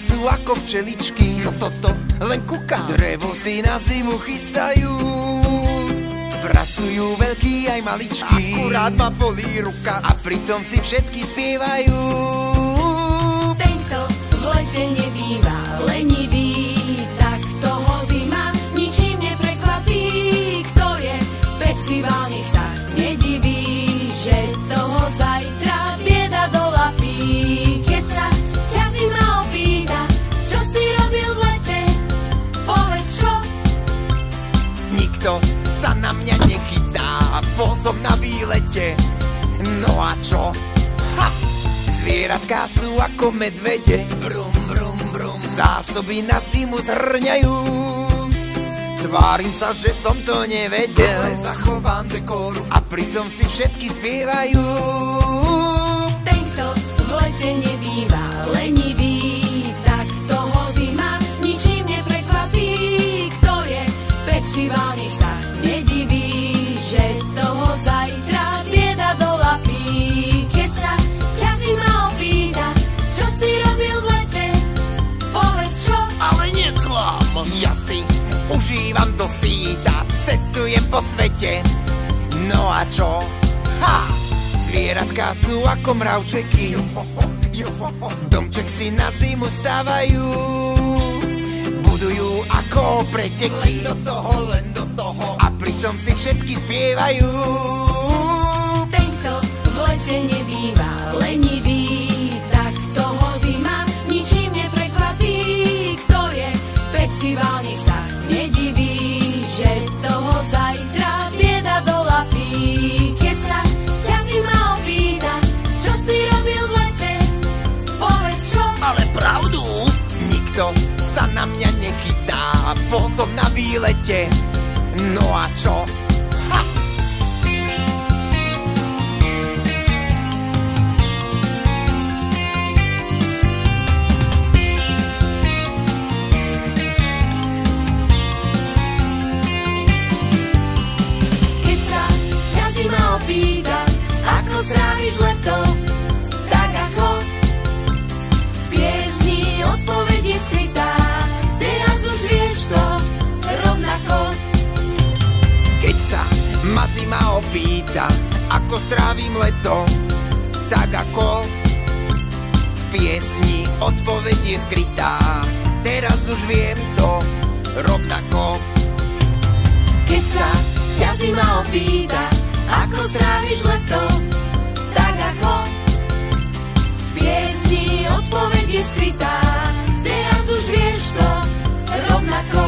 sú ako včeličky. No toto len kúka, drevo si na zimu chystajú. Pracujú veľkí aj maličkí, akurát ma bolí ruka a pritom si všetky spievajú. Tento v lete nebýva lenivý, tak toho zima ničím neprekvapí. Kto je peciválny, sa nediví, že toho zajtra bieda dolapí. Keď sa ťa zima opýta, čo si robil v lete, povedz čo. Nikto sa na mňa nechytá, bol som na výlete. No a čo? Ha! Zvieratka sú ako medvede. Brum, brum, brum, zásoby na zimu zhrňajú. Tvárim sa, že som to nevedel, ale zachovám dekoru a pritom si všetky spievajú. Tento v lete nebýva lenivý, tak toho zima ničím neprekvapí. Kto je peciválny, sa nediví, že toho zajtra bieda dolapí. Keď sa ťa zima opýta, čo si robil v lete, povedz čo. Ale neklam, ja si užívam do síta, cestujem po svete. No a čo? Ha! Zvieratka sú ako mravčeky, domček si na zimu stávajú. Budujú ako preteky, len do toho a pritom si všetky spievajú. Tento v lete nebýva lenivý, tak toho zima ničím neprekvapí. Kto je peciválny, sa nediví, že toho zajtra bieda dolapí. Keď sa ťa zima opýta, čo si robil v lete, povedz čo. Ale pravdu, nikto sa na mňa nechytá, bol som na výlete. No a čo? Ha! Keď sa ťa zima opýta, ako stráviš leto, tak ako v piesni odpoveď je skrytá. Teraz už vieš to rovnako. Keď sa ma zima opýta, ako strávim leto, tak ako v piesni odpoveď je skrytá. Teraz už viem to rovnako. Keď sa ťa zima opýta, ako stráviš leto, tak ako v piesni odpoveď je skrytá. Teraz už vieš to rovnako.